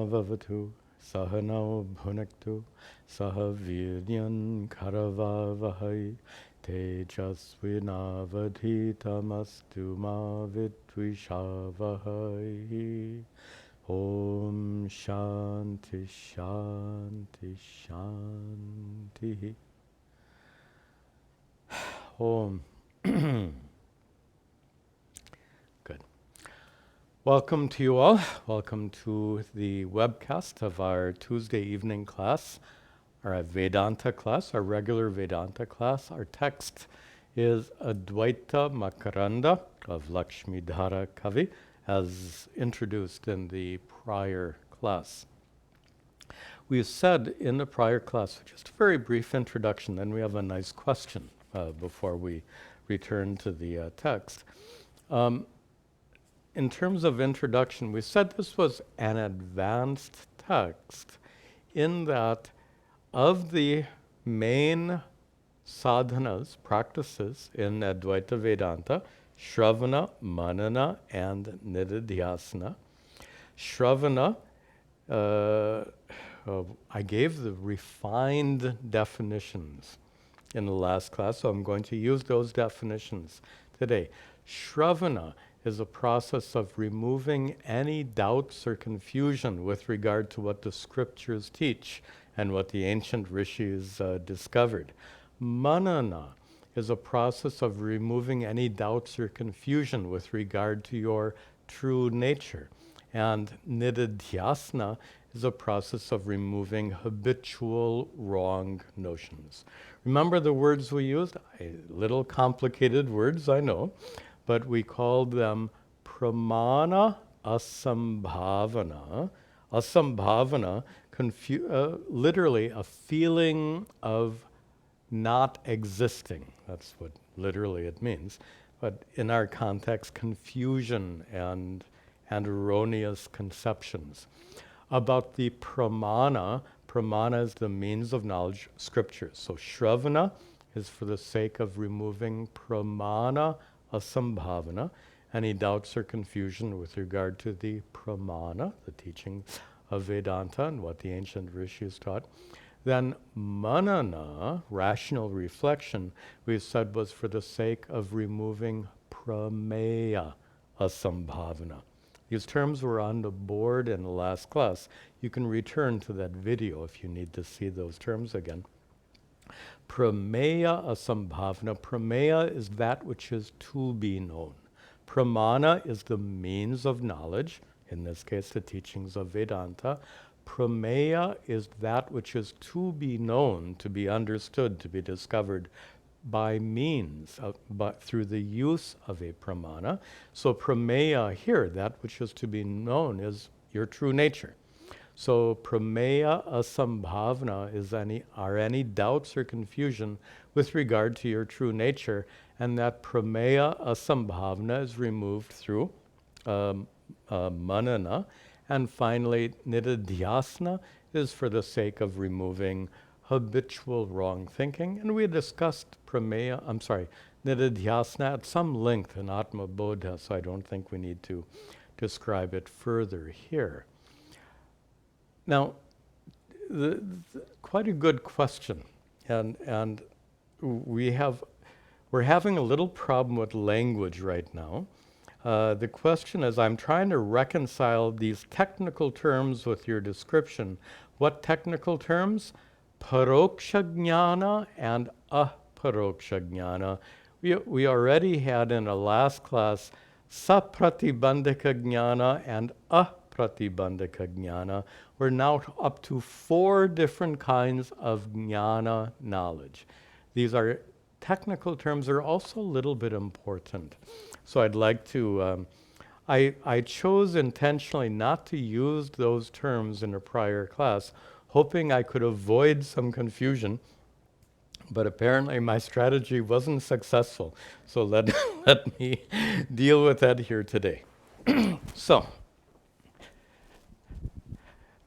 Vavatu Sahanao Bhunaktu Sahaviryan Karavavahai Tejasvinavadhitamastu ma vidvishavahai. Om Shanti Shanti Shanti. Om. Good. Welcome to you all. Welcome to the webcast of our Tuesday evening class, our Vedanta class, our regular Vedanta class. Our text is Advaita Makaranda of Lakshmidhara Kavi, as introduced in the prior class. We said in the prior class, just a very brief introduction, then we have a nice question before we return to the text. In terms of introduction, we said this was an advanced text in that of the main sadhanas, practices in Advaita Vedanta, Shravana, Manana, and Nididhyasana. Shravana, I gave the refined definitions in the last class, so I'm going to use those definitions today. Shravana is a process of removing any doubts or confusion with regard to what the scriptures teach and what the ancient rishis discovered. Manana is a process of removing any doubts or confusion with regard to your true nature. And nididhyasana is a process of removing habitual wrong notions. Remember the words we used? Little complicated words, I know, but we called them pramana asambhavana. Asambhavana, literally a feeling of not existing. That's what literally it means. But in our context, confusion and erroneous conceptions. About the pramana, pramana is the means of knowledge, scriptures. So shravana is for the sake of removing pramana asambhavana, any doubts or confusion with regard to the pramana, the teaching of Vedanta and what the ancient rishis taught. Then manana, rational reflection, we said was for the sake of removing prameya asambhavana. These terms were on the board in the last class. You can return to that video if you need to see those terms again. Prameya asambhavana. Prameya is that which is to be known. Pramana is the means of knowledge, in this case the teachings of Vedanta. Prameya is that which is to be known, to be understood, to be discovered by means, but through the use of a pramana. So prameya here, that which is to be known, is your true nature. So prameya asambhavana are any doubts or confusion with regard to your true nature, and that prameya asambhavana is removed through manana. And finally, nididhyasana is for the sake of removing habitual wrong thinking. And we discussed nididhyasana at some length in Atma Bodha, so I don't think we need to describe it further here. Now, quite a good question, and we're having a little problem with language right now. The question is, I'm trying to reconcile these technical terms with your description. What technical terms? Paroksha jnana and aparoksha jnana. We already had in a last class sapratibandhika jnana and apratibandhika jnana. We're now up to 4 different kinds of jnana knowledge. These are technical terms, are also a little bit important. So I'd like to, I chose intentionally not to use those terms in a prior class, hoping I could avoid some confusion, but apparently my strategy wasn't successful. So let me deal with that here today. So,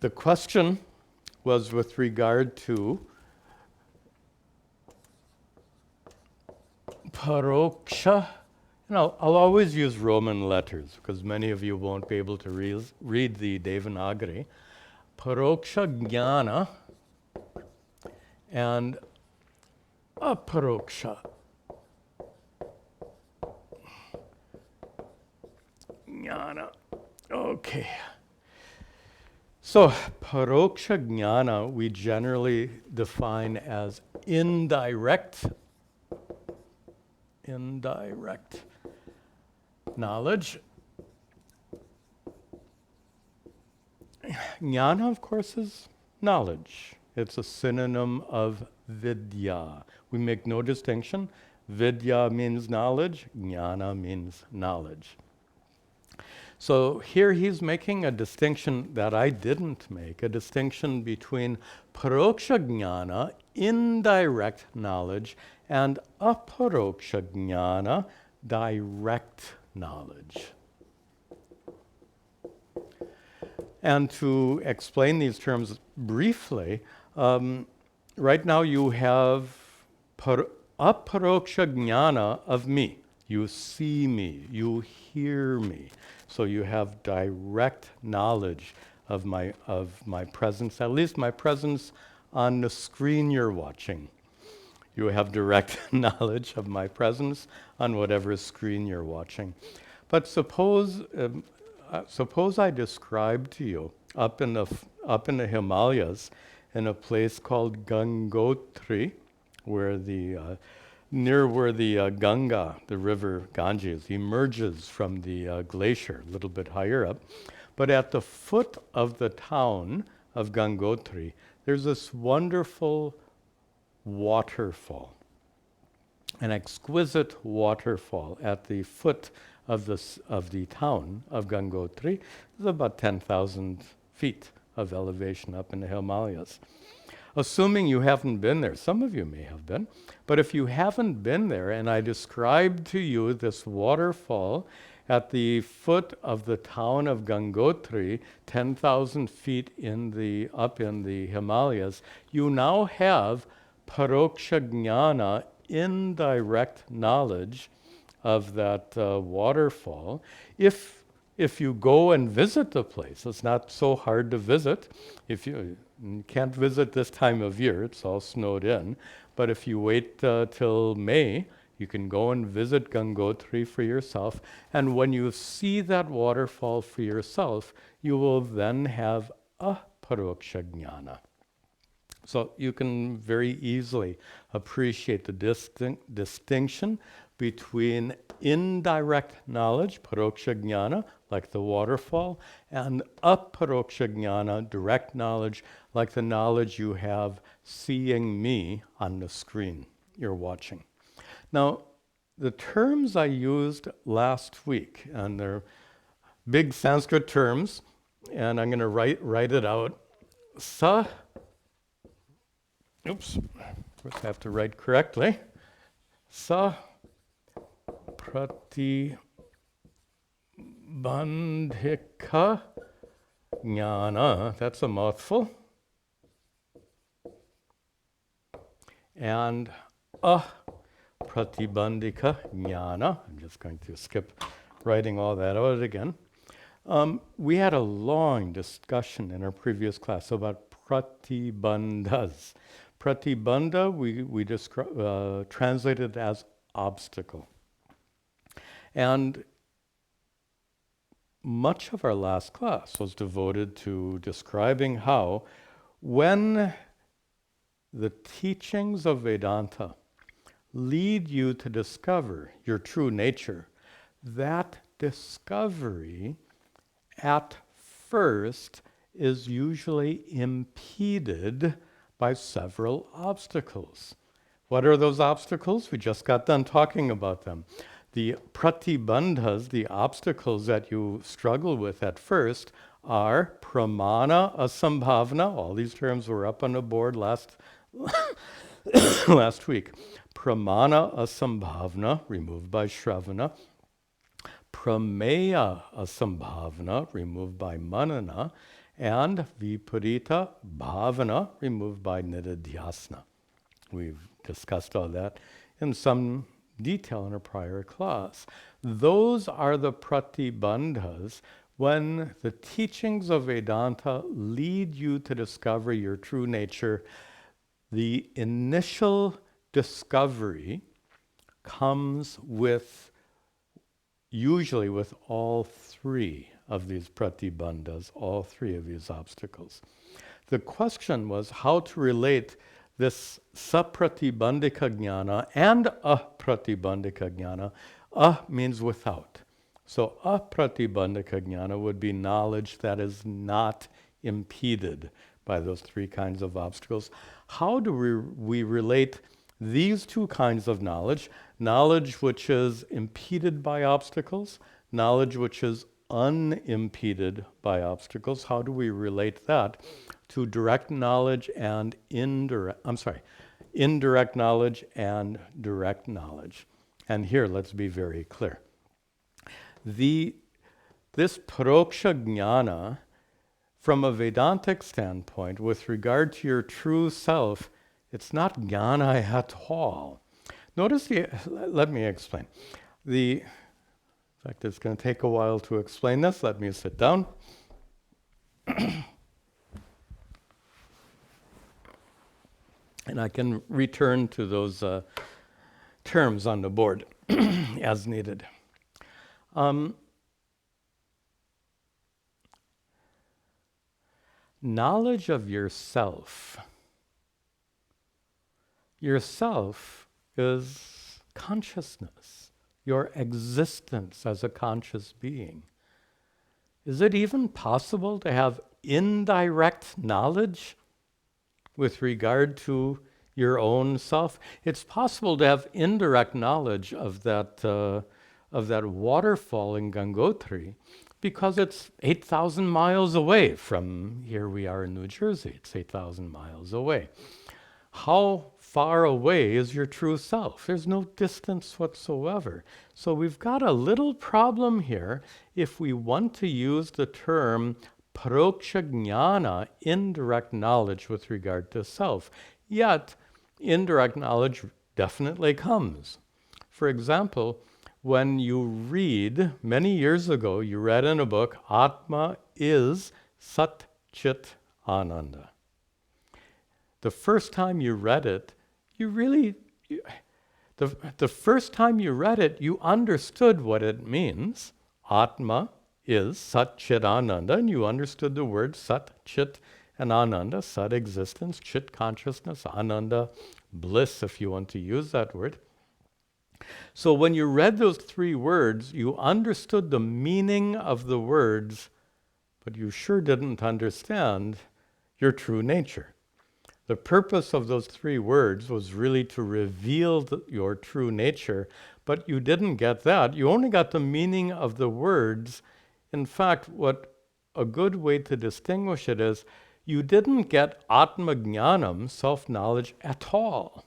the question was with regard to paroksha. I'll always use Roman letters because many of you won't be able to read the Devanagari. paroksha jnana and aparoksha jnana. Okay. So, paroksha jnana we generally define as indirect knowledge. Jnana, of course, is knowledge. It's a synonym of vidya. We make no distinction. Vidya means knowledge, jnana means knowledge. So here he's making a distinction that I didn't make, a distinction between paroksha jnana, indirect knowledge, and aparoksha jnana, direct knowledge. And to explain these terms briefly, right now you have aparoksha jnana of me. You see me, you hear me. So you have direct knowledge of my presence, at least my presence on the screen you're watching. You have direct knowledge of my presence on whatever screen you're watching. But suppose I describe to you up in the Himalayas, in a place called Gangotri, near where the Ganga, the river Ganges, emerges from the glacier, a little bit higher up. But at the foot of the town of Gangotri, there's this wonderful waterfall, an exquisite waterfall at the foot of the town of Gangotri. It's about 10,000 feet of elevation up in the Himalayas. Assuming you haven't been there, some of you may have been, but if you haven't been there and I describe to you this waterfall at the foot of the town of Gangotri, 10,000 feet up in the Himalayas, you now have paroksha jnana, indirect knowledge of that waterfall. If you go and visit the place, it's not so hard to visit. If you can't visit this time of year, it's all snowed in. But if you wait till May, you can go and visit Gangotri for yourself. And when you see that waterfall for yourself, you will then have a paroksha jnana. So you can very easily appreciate the distinction between indirect knowledge, paroksha jnana, like the waterfall, and aparoksha jnana, direct knowledge, like the knowledge you have seeing me on the screen you're watching. Now, the terms I used last week, and they're big Sanskrit terms, and I'm going to write it out. Oops, I have to write correctly. Sa pratibandhika jnana, that's a mouthful. And pratibandhika jnana, I'm just going to skip writing all that out again. We had a long discussion in our previous class about pratibandhas. Pratibandha we translated as obstacle. And much of our last class was devoted to describing how when the teachings of Vedanta lead you to discover your true nature, that discovery at first is usually impeded by several obstacles. What are those obstacles? We just got done talking about them. The pratibandhas, the obstacles that you struggle with at first, are pramana, asambhavana. All these terms were up on the board last week. Pramana, asambhavana, removed by shravana. Prameya, asambhavana, removed by manana. And viparita bhavana, removed by nididhyasana. We've discussed all that in some detail in a prior class. Those are the pratibandhas when the teachings of Vedanta lead you to discover your true nature, the initial discovery comes with, usually with all three of these pratibandhas, all three of these obstacles. The question was how to relate this sapratibandhika jnana and apratibandhika jnana. Means without. So apratibandhika jnana would be knowledge that is not impeded by those three kinds of obstacles. How do we relate these two kinds of knowledge? Knowledge which is impeded by obstacles, knowledge which is unimpeded by obstacles. How do we relate that to direct knowledge and indirect knowledge and direct knowledge? And here, let's be very clear. This paroksha jnana, from a Vedantic standpoint, with regard to your true self, it's not jnana at all. Notice let me explain. In fact, it's going to take a while to explain this. Let me sit down. And I can return to those terms on the board as needed. Knowledge of yourself. Yourself is consciousness, your existence as a conscious being. Is it even possible to have indirect knowledge with regard to your own self? It's possible to have indirect knowledge of that waterfall in Gangotri because it's 8,000 miles away from here we are in New Jersey. It's 8,000 miles away. How far away is your true self? There's no distance whatsoever. So we've got a little problem here if we want to use the term paroksha jnana, indirect knowledge with regard to self. Yet, indirect knowledge definitely comes. For example, when you read, many years ago, you read in a book, Atma is Sat Chit Ananda. The first time you read it, the first time you read it, you understood what it means. Atma is Sat Chit Ananda, and you understood the word Sat, Chit, and Ananda. Sat, existence, Chit, consciousness, Ananda, bliss, if you want to use that word. So when you read those three words, you understood the meaning of the words, but you sure didn't understand your true nature. The purpose of those three words was really to reveal your true nature, but you didn't get that. You only got the meaning of the words. In fact, what a good way to distinguish it is, you didn't get Atma Jnanam, self-knowledge, at all.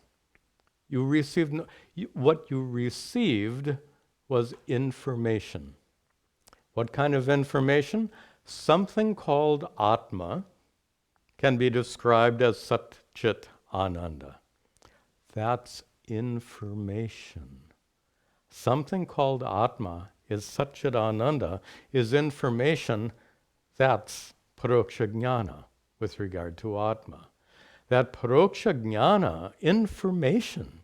You received what you received was information. What kind of information? Something called Atma can be described as Sat Chit Ananda. That's information. Something called Atma is Sat Chit Ananda, is information. That's paroksha jnana with regard to Atma. That paroksha jnana, information,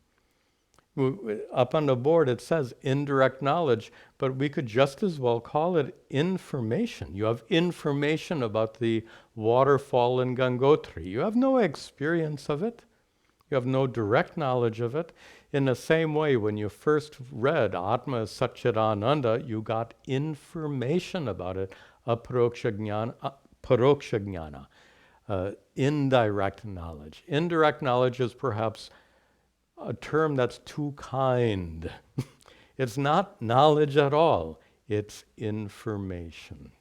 up on the board it says indirect knowledge, but we could just as well call it information. You have information about the waterfall in Gangotri. You have no experience of it. You have no direct knowledge of it. In the same way, when you first read Atma is Sat Chit Ananda, you got information about it, paroksha jnana, indirect knowledge. Indirect knowledge is perhaps a term that's too kind. It's not knowledge at all. It's information.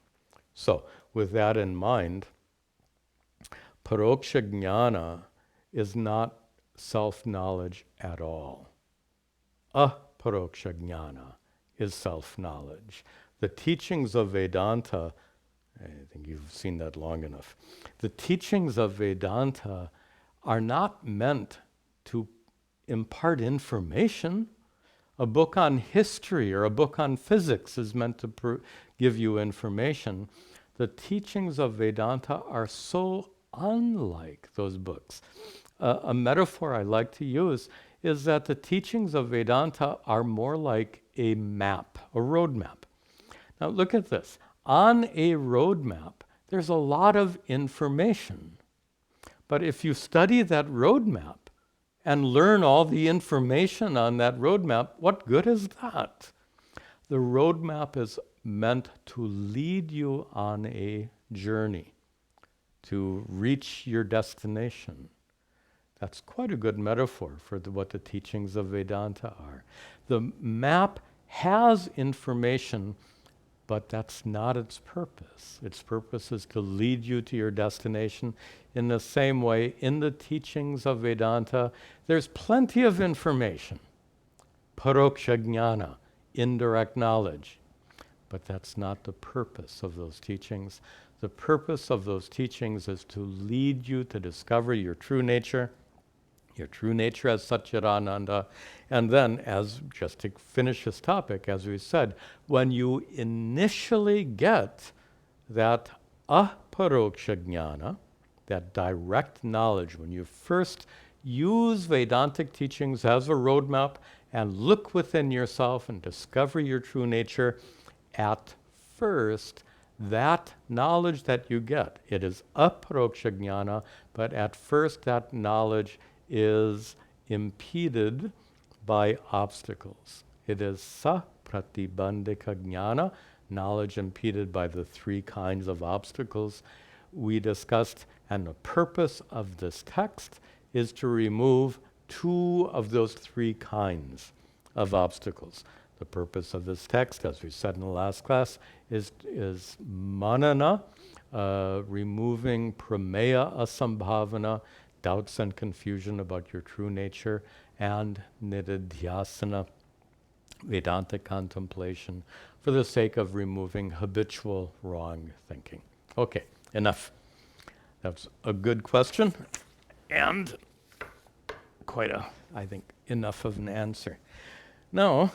So, with that in mind, paroksha jnana is not self-knowledge at all. Aparoksha jnana is self-knowledge. The teachings of Vedanta, I think you've seen that long enough. The teachings of Vedanta are not meant to impart information. A book on history or a book on physics is meant to give you information. The teachings of Vedanta are so unlike those books. A metaphor I like to use is that the teachings of Vedanta are more like a map, a road map. Now look at this. On a road map, there's a lot of information. But if you study that road map and learn all the information on that road map, what good is that? The road map is meant to lead you on a journey to reach your destination. That's quite a good metaphor for what the teachings of Vedanta are. The map has information, but that's not its purpose. Its purpose is to lead you to your destination. In the same way, in the teachings of Vedanta, there's plenty of information. Paroksha jnana, indirect knowledge. But that's not the purpose of those teachings. The purpose of those teachings is to lead you to discover your true nature as Satchidananda. And then, as just to finish this topic, as we said, when you initially get that aparoksha jnana, that direct knowledge, when you first use Vedantic teachings as a roadmap and look within yourself and discover your true nature, at first, that knowledge that you get, it is aparoksha jnana, but at first that knowledge is impeded by obstacles. It is sapratibandhika jnana, knowledge impeded by the three kinds of obstacles we discussed, and the purpose of this text is to remove two of those three kinds of obstacles. The purpose of this text, as we said in the last class, is manana, removing prameya asambhavana, doubts and confusion about your true nature, and nididhyasana, Vedantic contemplation, for the sake of removing habitual wrong thinking. Okay, enough. That's a good question, and quite I think, enough of an answer. Now,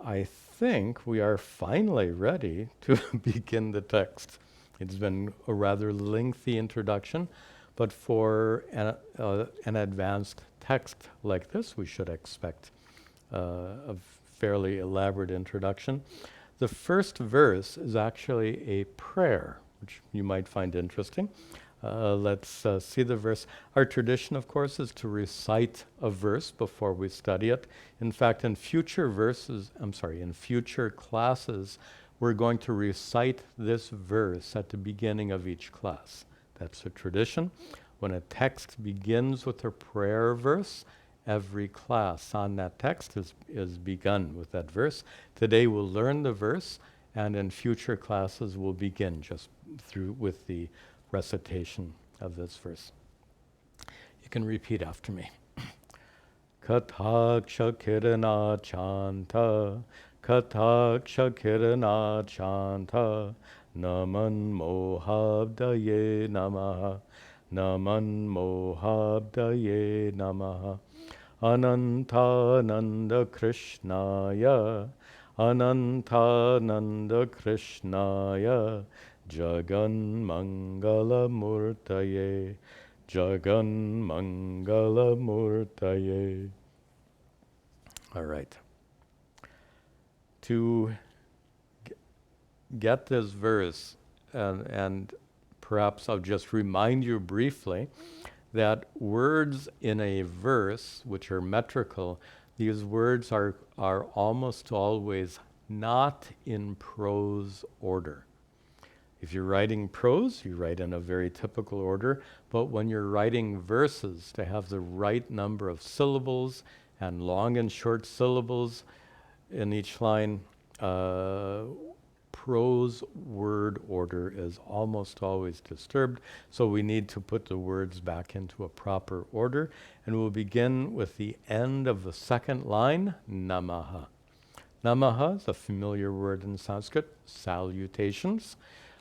I think we are finally ready to begin the text. It's been a rather lengthy introduction, but for an advanced text like this, we should expect a fairly elaborate introduction. The first verse is actually a prayer, which you might find interesting. Let's see the verse. Our tradition, of course, is to recite a verse before we study it. In fact, in future classes, we're going to recite this verse at the beginning of each class. That's a tradition. When a text begins with a prayer verse, every class on that text is begun with that verse. Today we'll learn the verse, and in future classes we'll begin just with the recitation of this verse. You can repeat after me. Kataksha kirana chanta, kataksha kirana chanta, naman mohabdaye namaha, naman mohabdaye namaha, anantananda krishnaya, anantananda krishnaya, Jagan Mangala Murtaye, Jagan Mangala Murtaye. All right. To get this verse, and perhaps I'll just remind you briefly that words in a verse, which are metrical, these words are almost always not in prose order. If you're writing prose, you write in a very typical order, but when you're writing verses, to have the right number of syllables and long and short syllables in each line, prose word order is almost always disturbed, so we need to put the words back into a proper order, and we'll begin with the end of the second line, namaha. Namaha is a familiar word in Sanskrit, salutations.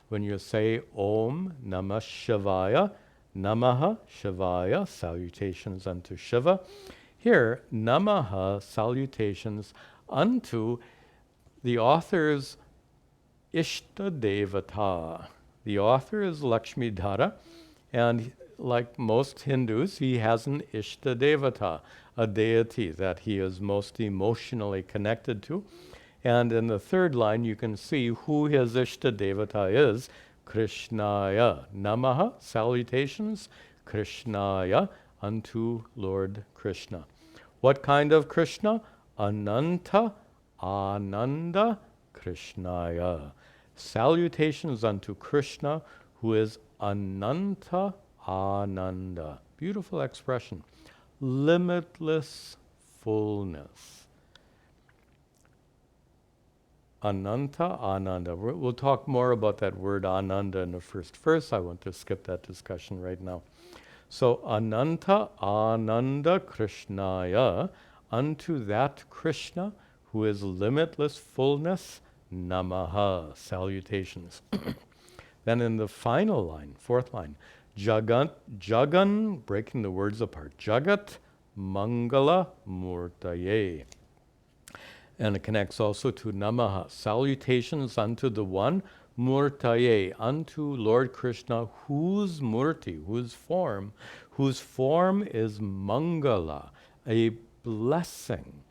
When you say Om Namah Shivaya, Namaha Shivaya, salutations unto Shiva. Here, namaha, salutations unto the author's Ishta Devata. The author is Lakshmidhara, and like most Hindus, he has an Ishta Devata, a deity that he is most emotionally connected to. And in the third line, you can see who his Ishta Devata is, Krishnaya. Namaha, salutations, Krishnaya, unto Lord Krishna. What kind of Krishna? Ananta, Ananda, Krishnaya. Salutations unto Krishna, who is Ananta Ananda. Beautiful expression. Limitless fullness. Ananta Ananda. We'll talk more about that word Ananda in the first verse. I want to skip that discussion right now. So Ananta Ananda Krishnaya, unto that Krishna who is limitless fullness, namaha, salutations. Then in the final line, fourth line, Jagan, breaking the words apart, Jagat Mangala Murtaye. And it connects also to namaha, salutations unto the one, Murtaye, unto Lord Krishna, whose murti, whose form is Mangala, a blessing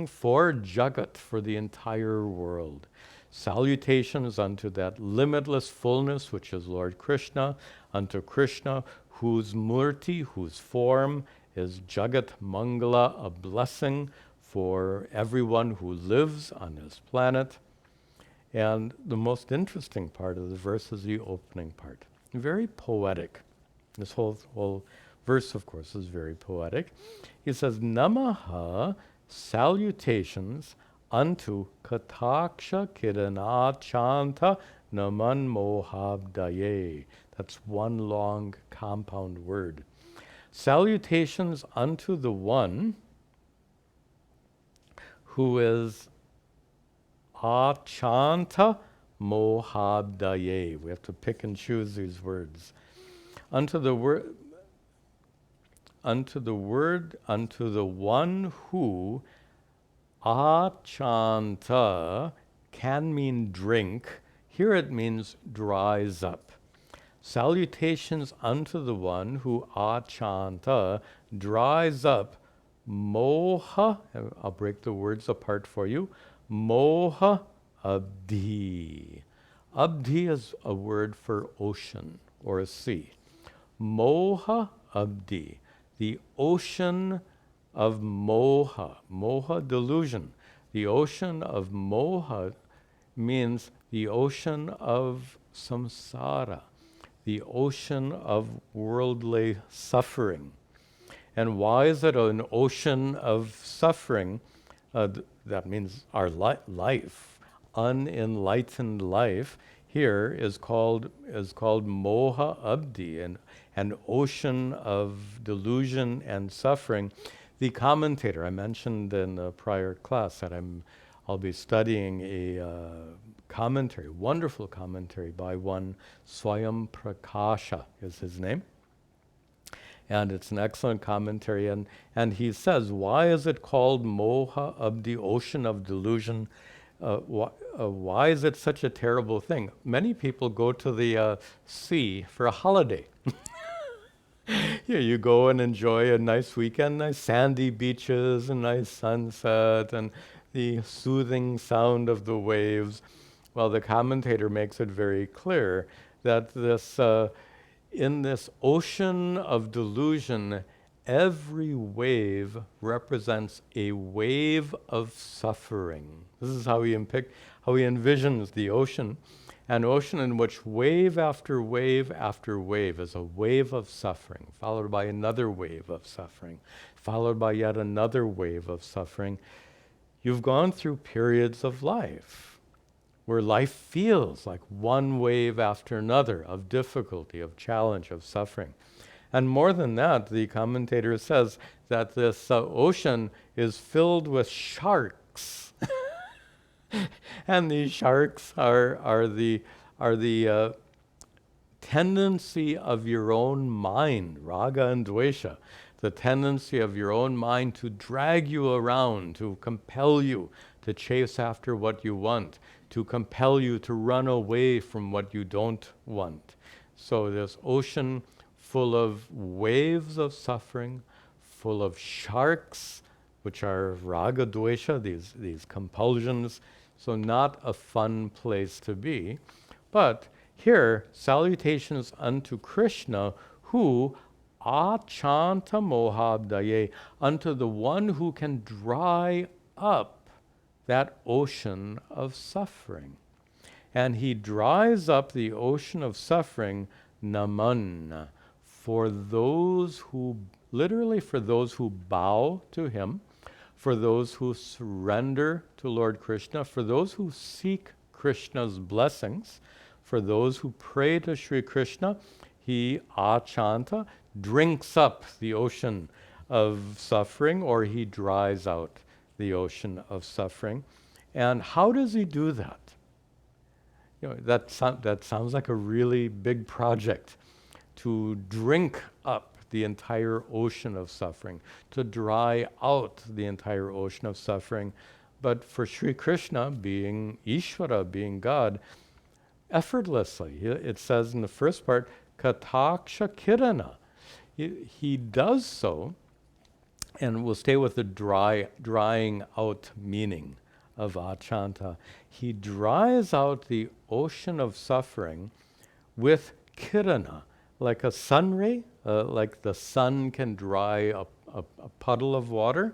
for Jagat, for the entire world. Salutations unto that limitless fullness, which is Lord Krishna, unto Krishna, whose murti, whose form is Jagat Mangala, a blessing for everyone who lives on this planet. And the most interesting part of the verse is the opening part. Very poetic. This whole verse, of course, is very poetic. He says, Namaha, salutations unto Kataksha Kirana Chanta Naman Mohabdaye. That's one long compound word. Salutations unto the one who is Achanta Mohabdaye. We have to pick and choose these words. Unto the one who Achanta can mean drink. Here it means dries up. Salutations unto the one who Achanta dries up Moha, I'll break the words apart for you. Moha Abdi. Abdi is a word for ocean or a sea. Moha Abdi, the ocean of moha. Moha, delusion. The ocean of moha means the ocean of samsara, the ocean of worldly suffering. And why is it an ocean of suffering? That means our life, unenlightened life, here is called moha abdi, an ocean of delusion and suffering. The commentator, I mentioned in the prior class that I'll be studying a commentary, wonderful commentary by one Swayam Prakasha is his name. And it's an excellent commentary. And he says, why is it called moha of the ocean of delusion? Why is it such a terrible thing? Many people go to the sea for a holiday. Yeah, you go and enjoy a nice weekend, nice sandy beaches, a nice sunset, and the soothing sound of the waves. Well, the commentator makes it very clear that this in this ocean of delusion, every wave represents a wave of suffering. This is how he envisions the ocean. An ocean in which wave after wave after wave is a wave of suffering, followed by another wave of suffering, followed by yet another wave of suffering. You've gone through periods of life where life feels like one wave after another of difficulty, of challenge, of suffering. And more than that, the commentator says that this ocean is filled with sharks. And these sharks are the tendency of your own mind, raga and dvesha. the tendency of your own mind to drag you around, to compel you to chase after what you want, to compel you to run away from what you don't want. So this ocean full of waves of suffering, full of sharks, which are raga dvesha, these compulsions. So not a fun place to be. But here, salutations unto Krishna, who achanta mohabdaye, unto the one who can dry up that ocean of suffering. And he dries up the ocean of suffering, naman, for those who, literally for those who bow to him, for those who surrender to Lord Krishna, for those who seek Krishna's blessings, for those who pray to Sri Krishna, he achanta, drinks up the ocean of suffering, or he dries out the ocean of suffering. And how does he do that? You know, that sounds like a really big project, to drink up the entire ocean of suffering, to dry out the entire ocean of suffering. But for Sri Krishna, being Ishvara, being God, effortlessly, it says in the first part, kataksha kirana. He does so, and we'll stay with the drying out meaning of achanta. He dries out the ocean of suffering with kirana, like a sun ray, like the sun can dry a puddle of water.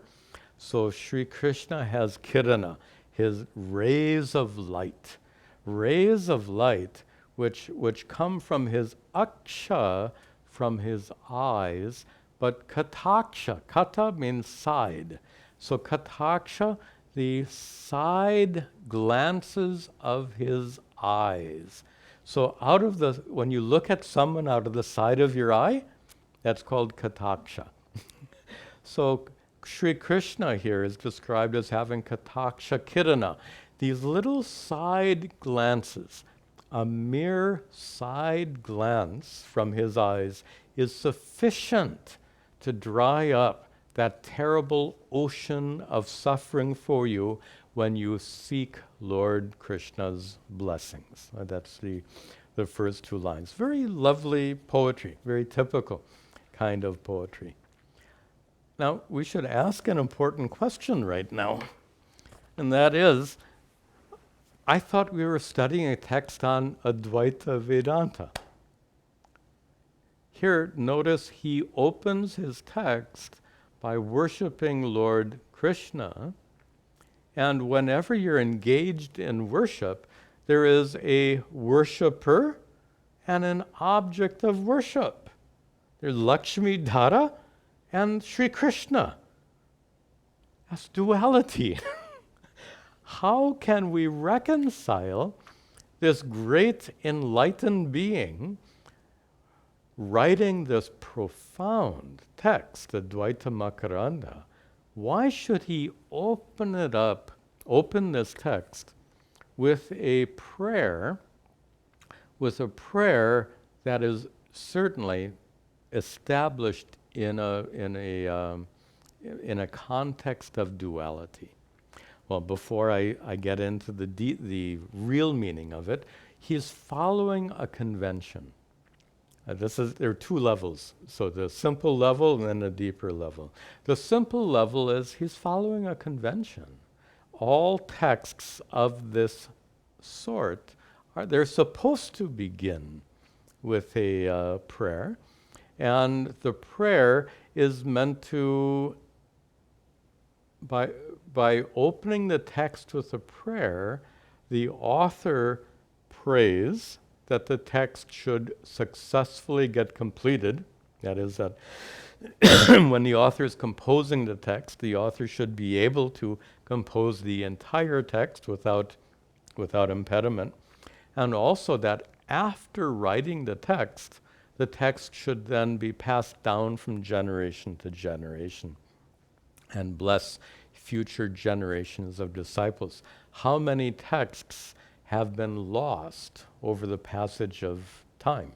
So Sri Krishna has kirana, his rays of light which come from his aksha, from his eyes, but kataksha, kata means side. So kataksha, the side glances of his eyes. So when you look at someone out of the side of your eye, that's called kataksha. So Sri Krishna here is described as having kataksha kirana, these little side glances. A mere side glance from his eyes is sufficient to dry up that terrible ocean of suffering for you when you seek Lord Krishna's blessings. That's the first two lines. Very lovely poetry, very typical kind of poetry. Now, we should ask an important question right now, and that is, I thought we were studying a text on Advaita Vedanta. Here, notice he opens his text by worshiping Lord Krishna, and whenever you're engaged in worship, there is a worshipper and an object of worship. There's Lakshmidhara and Sri Krishna. That's duality. How can we reconcile this great enlightened being writing this profound text, Advaita Makaranda? Why should he open this text with a prayer that is certainly established in a context of duality? Well, before I get into the real meaning of it, he's following a convention. There are two levels. So the simple level and then a deeper level. The simple level is he's following a convention. All texts of this sort they're supposed to begin with a prayer, and the prayer is meant to, by opening the text with a prayer, the author prays that the text should successfully get completed. That is, that when the author is composing the text, the author should be able to compose the entire text without impediment. And also that after writing the text should then be passed down from generation to generation and bless future generations of disciples. How many texts have been lost over the passage of time?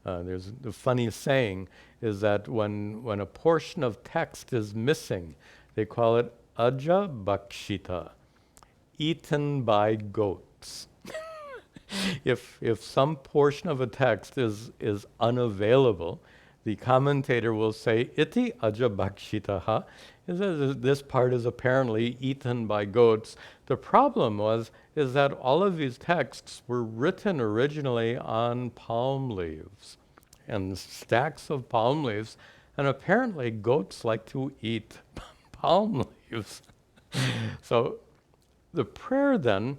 There's the funny saying is that when a portion of text is missing, they call it aja bakshita, eaten by goats. If some portion of a text is unavailable, the commentator will say, iti aja bakshitaha, this part is apparently eaten by goats. The problem is that all of these texts were written originally on palm leaves and stacks of palm leaves, and apparently goats like to eat palm leaves. So the prayer then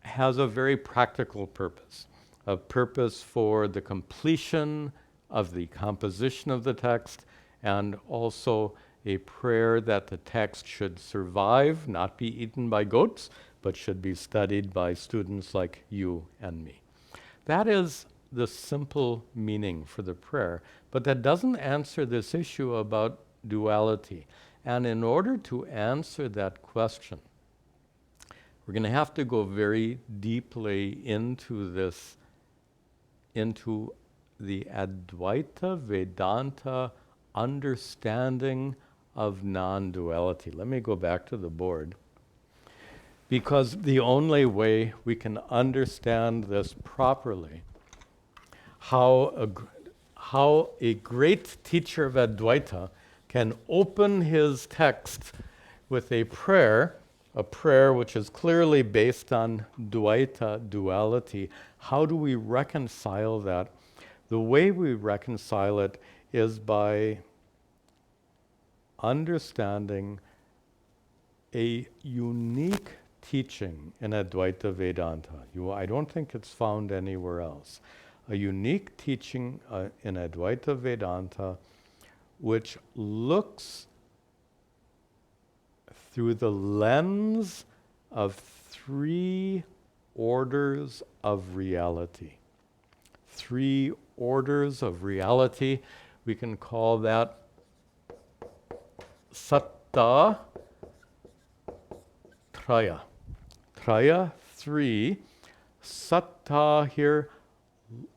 has a very practical purpose, a purpose for the completion of the composition of the text, and also a prayer that the text should survive, not be eaten by goats, but should be studied by students like you and me. That is the simple meaning for the prayer, but that doesn't answer this issue about duality. And in order to answer that question, we're going to have to go very deeply into the Advaita Vedanta understanding of non-duality. Let me go back to the board. Because the only way we can understand this properly, how a great teacher of Advaita can open his text with a prayer which is clearly based on Dvaita, duality. How do we reconcile that? The way we reconcile it is by understanding a unique teaching in Advaita Vedanta. I don't think it's found anywhere else. A unique teaching in Advaita Vedanta which looks through the lens of three orders of reality. Three orders of reality. We can call that Satta Traya. Traya, three. Satta here,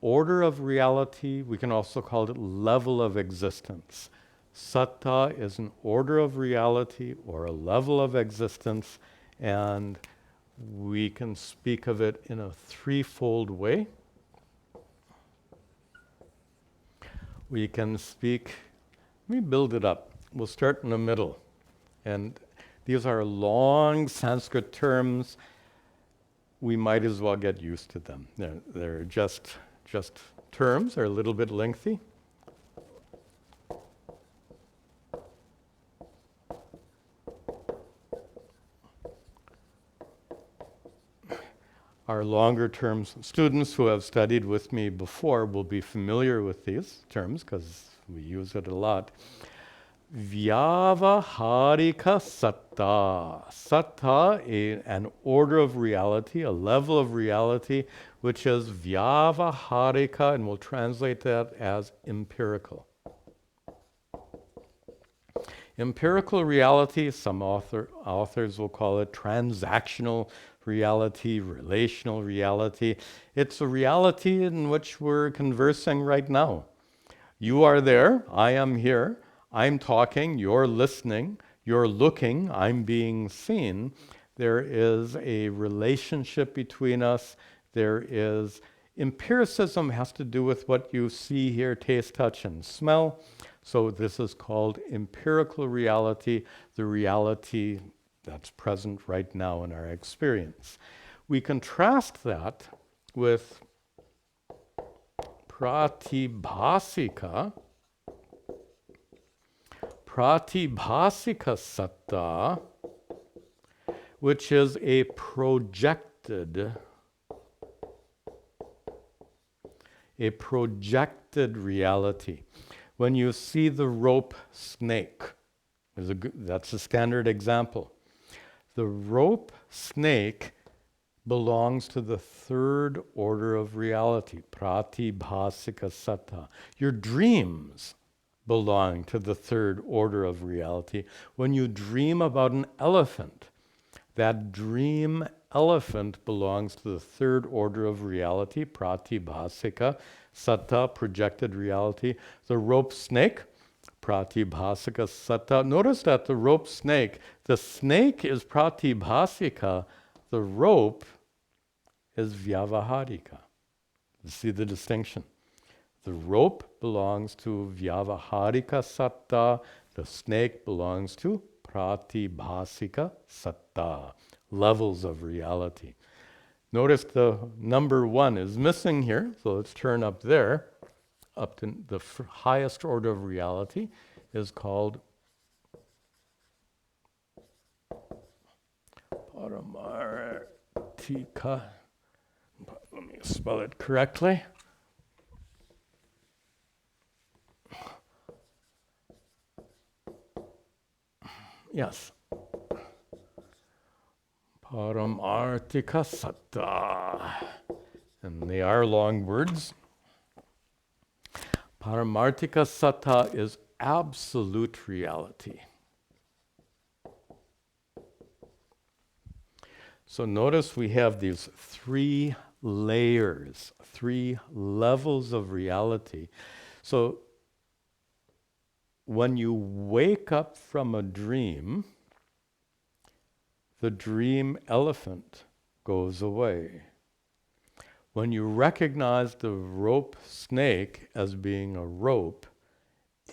order of reality. We can also call it level of existence. Satta is an order of reality or a level of existence, and we can speak of it in a threefold way. We can speak, let me build it up. We'll start in the middle. And these are long Sanskrit terms. We might as well get used to them. They're just terms, they're a little bit lengthy. Our longer terms, students who have studied with me before will be familiar with these terms because we use it a lot. Vyavaharika satta. Satta, an order of reality, a level of reality, which is vyavaharika, and we'll translate that as empirical. Empirical reality, some authors will call it transactional reality, relational reality. It's a reality in which we're conversing right now. You are there, I am here, I'm talking, you're listening, you're looking, I'm being seen. There is a relationship between us. Empiricism has to do with what you see, hear, taste, touch, and smell. So this is called empirical reality, the reality that's present right now in our experience. We contrast that with pratibhasika satta, which is a projected reality. When you see the rope snake, that's a standard example. The rope snake belongs to the third order of reality, pratibhasika satta. Your dreams belong to the third order of reality. When you dream about an elephant, that dream elephant belongs to the third order of reality, pratibhasika satta, projected reality. The rope snake, pratibhasika satta. Notice that the rope snake, the snake is pratibhasika, the rope is vyavaharika. You see the distinction? The rope belongs to vyavaharika satta, the snake belongs to pratibhasika satta, levels of reality. Notice the number 1 is missing here, so let's turn up there. Up to the highest order of reality is called Paramartika. Let me spell it correctly. Yes. Paramartika satta. And they are long words. Paramartika satta is absolute reality. So notice we have these 3 layers, 3 levels of reality. So when you wake up from a dream, the dream elephant goes away. When you recognize the rope snake as being a rope,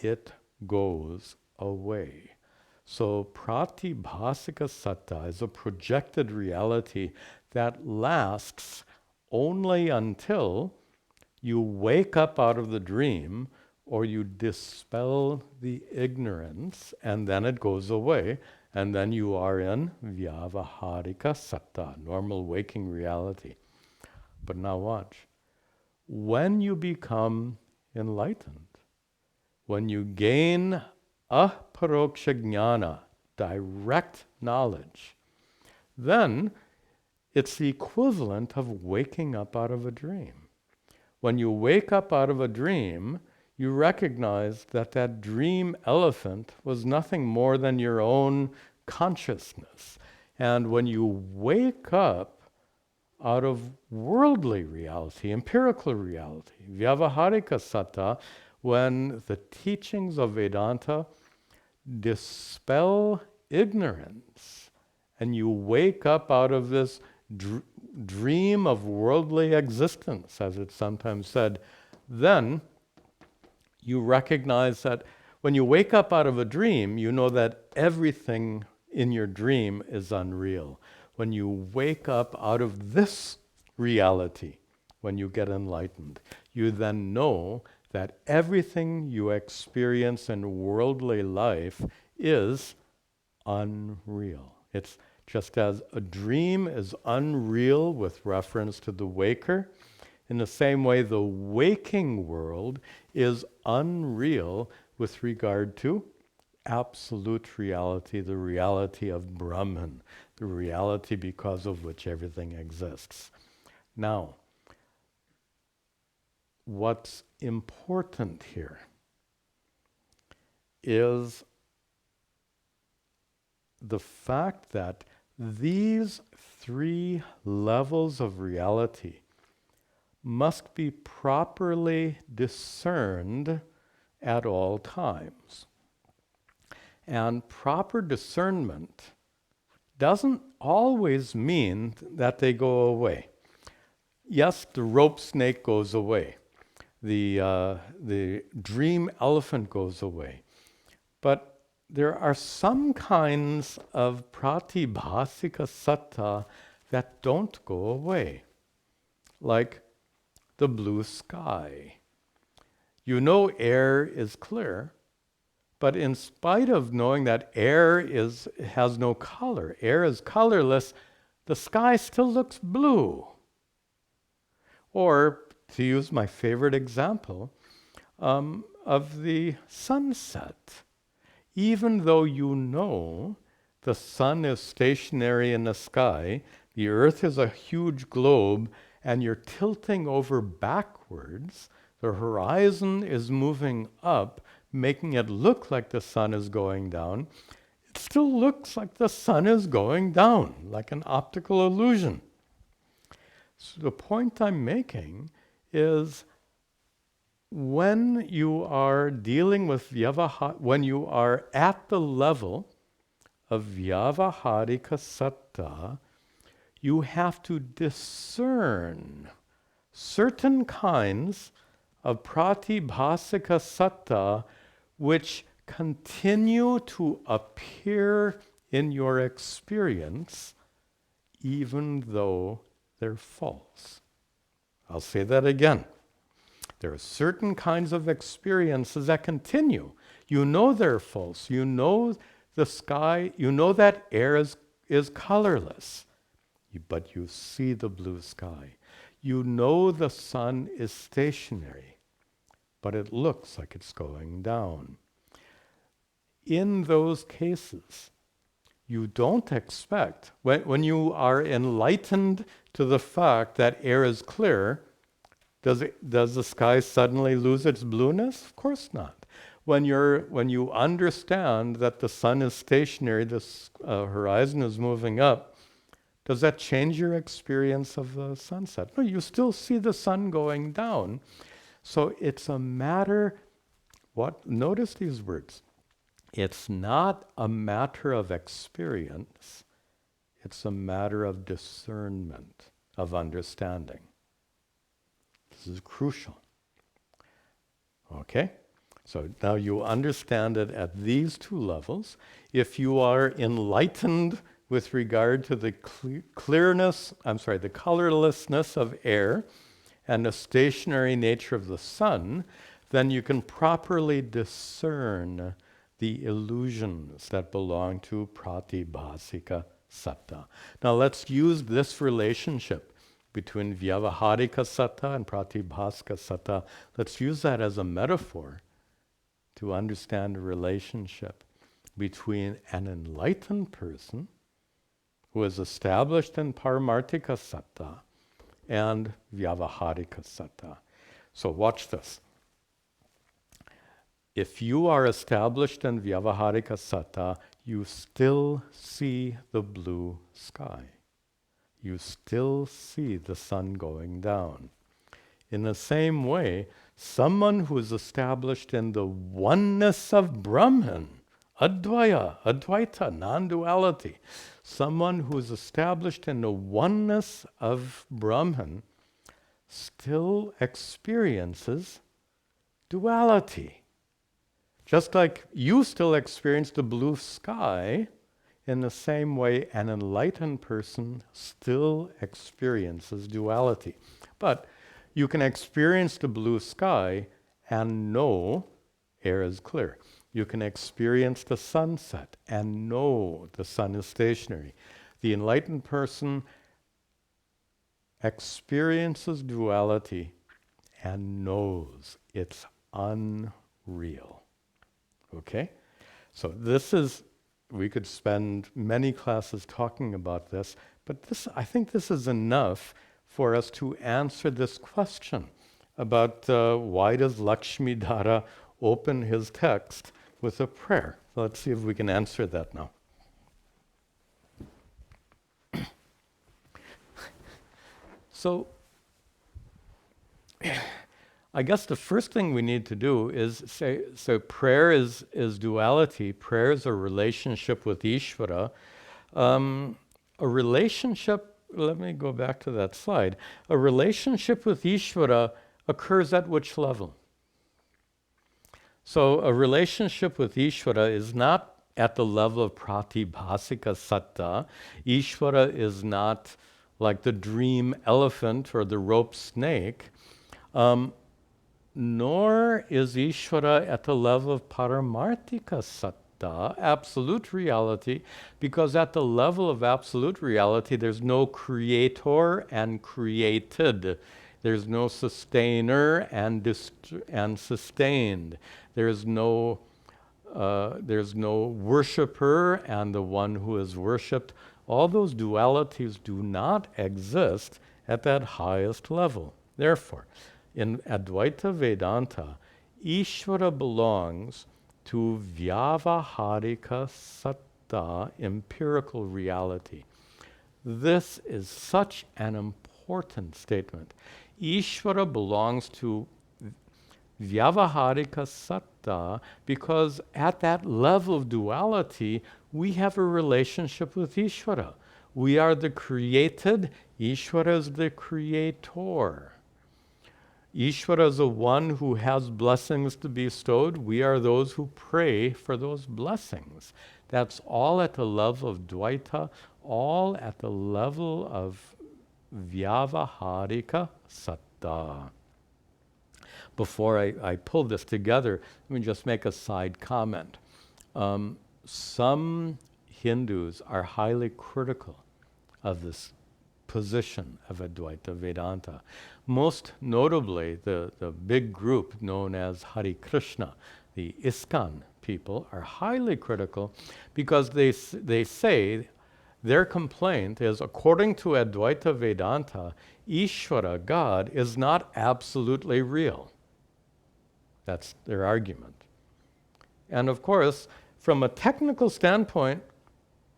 it goes away. So pratibhasika satta is a projected reality that lasts only until you wake up out of the dream or you dispel the ignorance, and then it goes away, and then you are in vyavaharika satta, normal waking reality. But now watch. When you become enlightened, when you gain aparoksha jnana, direct knowledge, then it's the equivalent of waking up out of a dream. When you wake up out of a dream, you recognize that that dream elephant was nothing more than your own consciousness. And when you wake up out of worldly reality, empirical reality, vyavaharika satta, when the teachings of Vedanta dispel ignorance and you wake up out of this dream of worldly existence, as it's sometimes said, then you recognize that when you wake up out of a dream, you know that everything in your dream is unreal. When you wake up out of this reality, when you get enlightened, you then know that everything you experience in worldly life is unreal. It's just as a dream is unreal with reference to the waker, in the same way the waking world is unreal with regard to absolute reality, the reality of Brahman, the reality because of which everything exists. Now, what's important here is the fact that these 3 levels of reality must be properly discerned at all times. And proper discernment doesn't always mean that they go away. Yes, the rope snake goes away. The dream elephant goes away. But there are some kinds of pratibhasika satta that don't go away, like the blue sky. You know air is clear, but in spite of knowing that air has no color, air is colorless, the sky still looks blue. Or, to use my favorite example, of the sunset. Even though you know the sun is stationary in the sky, the earth is a huge globe, and you're tilting over backwards, the horizon is moving up, making it look like the sun is going down, it still looks like the sun is going down, like an optical illusion. So the point I'm making is when you are dealing with when you are at the level of Vyavaharika Satta, you have to discern certain kinds of Pratibhasika Satta which continue to appear in your experience even though they're false. I'll say that again. There are certain kinds of experiences that continue. You know they're false. You know the sky, you know that air is colorless, but you see the blue sky. You know the sun is stationary, but it looks like it's going down. In those cases, you don't expect, when you are enlightened to the fact that air is clear, does the sky suddenly lose its blueness? Of course not. When you understand that the sun is stationary, the horizon is moving up, does that change your experience of the sunset? No, you still see the sun going down. So it's a matter, notice these words. It's not a matter of experience. It's a matter of discernment, of understanding. This is crucial. Okay? So now you understand it at these two levels. If you are enlightened with regard to the the colorlessness of air and the stationary nature of the sun, then you can properly discern the illusions that belong to Pratibhasika Satta. Now let's use this relationship between Vyavaharika Satta and Pratibhasika Satta. Let's use that as a metaphor to understand the relationship between an enlightened person who is established in Paramartika Satta and Vyavaharika Satta. So watch this. If you are established in Vyavaharika Satta, you still see the blue sky. You still see the sun going down. In the same way, someone who is established in the oneness of Brahman, Advaita, non-duality, someone who is established in the oneness of Brahman still experiences duality. Just like you still experience the blue sky, in the same way an enlightened person still experiences duality. But you can experience the blue sky and know air is clear. You can experience the sunset and know the sun is stationary. The enlightened person experiences duality and knows it's unreal. Okay? So we could spend many classes talking about this, but I think this is enough for us to answer this question about why does Lakshmidhara open his text with a prayer. So let's see if we can answer that now. So I guess the first thing we need to do is say, so prayer is duality. Prayer is a relationship with Ishvara. A relationship, let me go back to that slide. A relationship with Ishvara occurs at which level? So a relationship with Ishvara is not at the level of Pratibhasika Satta. Ishvara is not like the dream elephant or the rope snake. Nor is Ishvara at the level of Paramartika Satta, absolute reality, because at the level of absolute reality, there's no creator and created. There's no sustainer and sustained. There's no worshiper and the one who is worshipped. All those dualities do not exist at that highest level. Therefore, in Advaita Vedanta, Ishvara belongs to Vyavaharika Satta, empirical reality. This is such an important statement. Ishvara belongs to Vyavaharika satta, because at that level of duality, we have a relationship with Ishvara. We are the created, Ishvara is the creator. Ishvara is the one who has blessings to be bestowed. We are those who pray for those blessings. That's all at the level of Dvaita, all at the level of Vyavaharika satta. Before I pull this together, let me just make a side comment. Some Hindus are highly critical of this position of Advaita Vedanta. Most notably, the big group known as Hare Krishna, the ISKCON people, are highly critical because they say their complaint is, according to Advaita Vedanta, Ishvara, God, is not absolutely real. That's their argument. And of course, from a technical standpoint,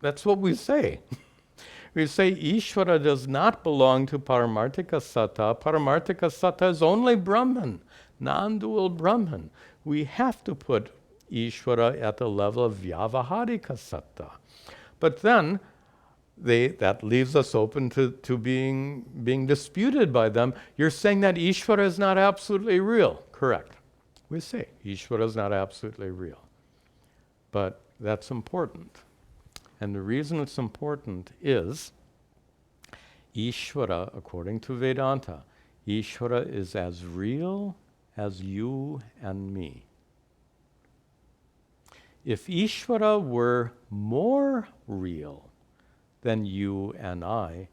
that's what we say. We say Ishvara does not belong to Paramartika Satta. Paramartika Satta is only Brahman, non-dual Brahman. We have to put Ishvara at the level of Vyavaharika Satta. But then, that leaves us open to being disputed by them. You're saying that Ishvara is not absolutely real. Correct. We say Ishvara is not absolutely real. But that's important. And the reason it's important is Ishvara, according to Vedanta, Ishvara is as real as you and me. If Ishvara were more real than you and I,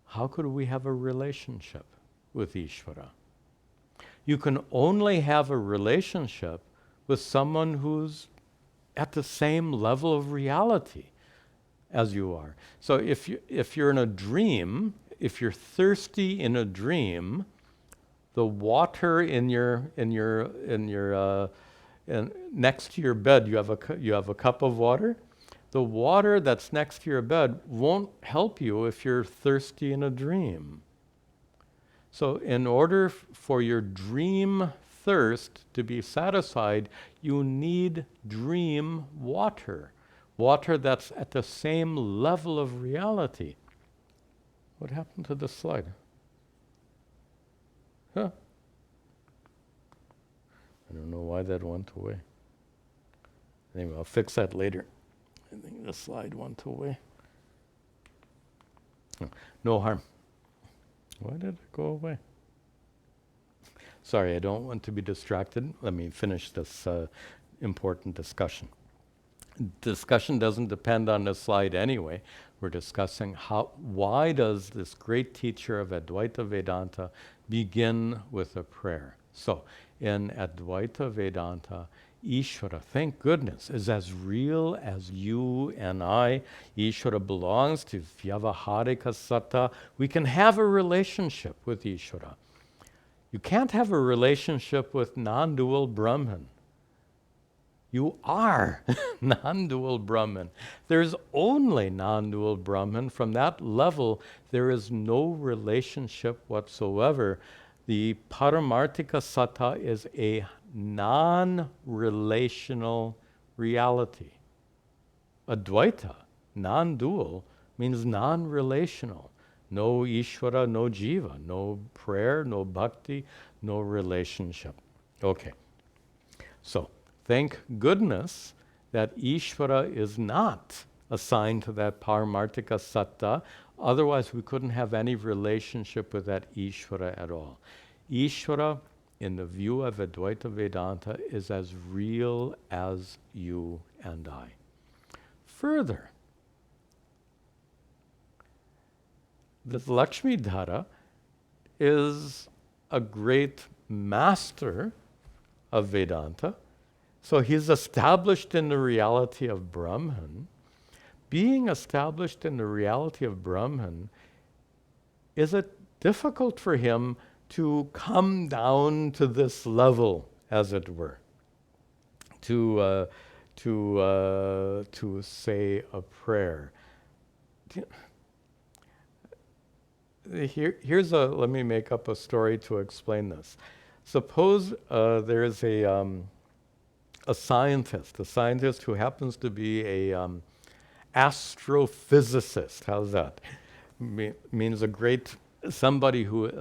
how could we have a relationship with Ishvara? You can only have a relationship with someone who's at the same level of reality as you are. So if you're in a dream, if you're thirsty in a dream, the water next to your bed, you have a cup of water. The water that's next to your bed won't help you if you're thirsty in a dream. So in order for your dream thirst to be satisfied, you need dream water. Water that's at the same level of reality. What happened to the slide? Huh? I don't know why that went away. Anyway, I'll fix that later. I think the slide went away. No harm. Why did it go away? Sorry, I don't want to be distracted. Let me finish this important discussion. Discussion doesn't depend on the slide anyway. We're discussing why does this great teacher of Advaita Vedanta begin with a prayer? So, in Advaita Vedanta, Ishvara, thank goodness, is as real as you and I. Ishvara belongs to Vyavaharika Satta. We can have a relationship with Ishvara. You can't have a relationship with non-dual Brahman. You are non-dual Brahman. There's only non-dual Brahman. From that level, there is no relationship whatsoever. The Paramartika Satta is a non-relational reality. Advaita, non-dual, means non-relational. No Ishvara, no Jiva, no prayer, no bhakti, no relationship. Okay, so thank goodness that Ishvara is not assigned to that Paramartika Satta. Otherwise, we couldn't have any relationship with that Ishvara at all. Ishvara, in the view of Advaita Vedanta, is as real as you and I. Further, this Lakshmidhara is a great master of Vedanta. So he's established in the reality of Brahman. Being established in the reality of Brahman, is it difficult for him to come down to this level, as it were, to say a prayer? Let me make up a story to explain this. Suppose there is a scientist who happens to be a astrophysicist. How's that? Means a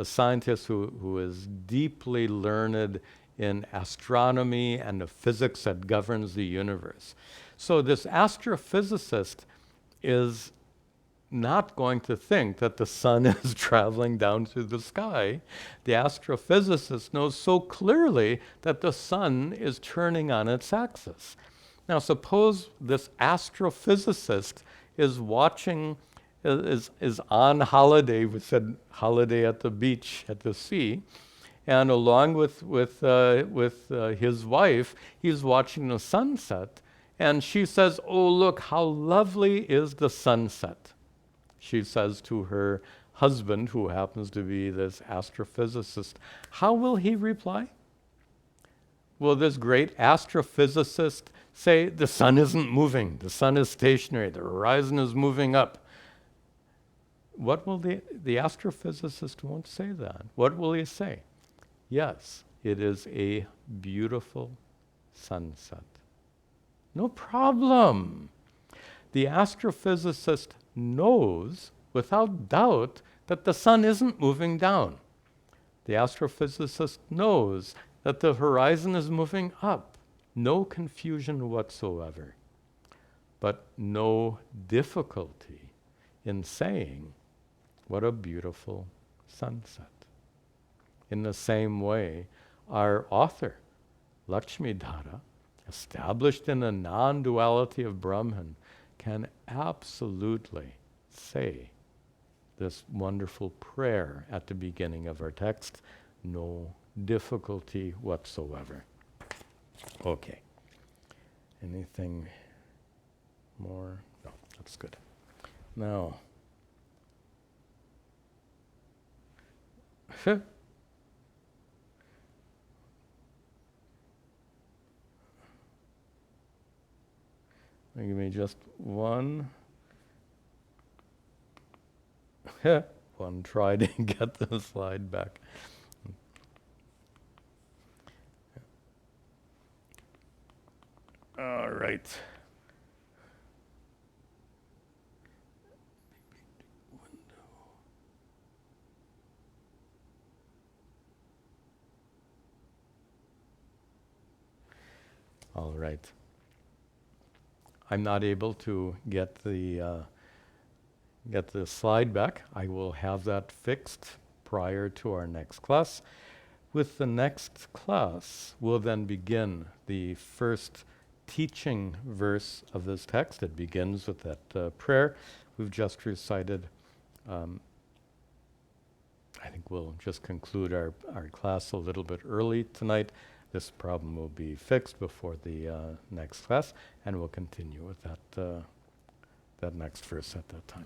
scientist who is deeply learned in astronomy and the physics that governs the universe. So this astrophysicist is not going to think that the sun is traveling down through the sky. The astrophysicist knows so clearly that the sun is turning on its axis. Now suppose this astrophysicist is watching, is on holiday, we said holiday at the beach, at the sea, and along with his wife, he's watching the sunset, and she says, "Oh, look, how lovely is the sunset." She says to her husband, who happens to be this astrophysicist. How will he reply? Will this great astrophysicist say, the sun isn't moving, the sun is stationary, the horizon is moving up? What will the astrophysicist won't say that. What will he say? Yes, it is a beautiful sunset. No problem. The astrophysicist knows without doubt that the sun isn't moving down. The astrophysicist knows that the horizon is moving up. No confusion whatsoever, but no difficulty in saying, what a beautiful sunset. In the same way, our author, Lakshmidhara, established in the non-duality of Brahman, can absolutely say this wonderful prayer at the beginning of our text, no difficulty whatsoever. Okay. Anything more? No, that's good. Now, give me just one try to get the slide back. All right. All right. I'm not able to get the slide back. I will have that fixed prior to our next class. With the next class, we'll then begin the first teaching verse of this text. It begins with that prayer we've just recited. I think we'll just conclude our class a little bit early tonight. This problem will be fixed before the next class, and we'll continue with that next verse at that time.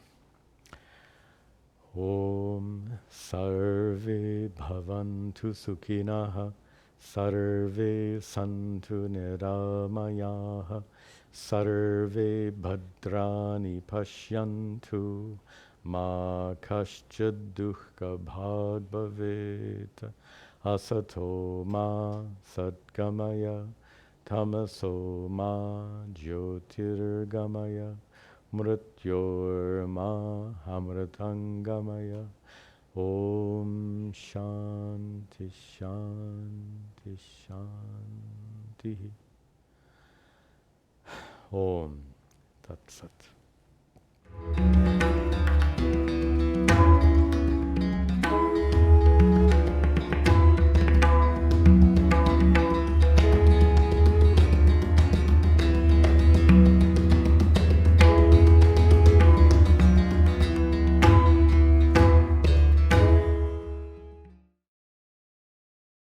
Om sarve bhavantu sukhinaha sarve santu niramayaha sarve bhadrani pashyantu ma kaschid dukkha bhag bhavet asato ma satgamaya tamaso ma jyotirgamaya Mrityorma Hamratangamaya Om Shanti Shanti Shanti Om Tat Sat.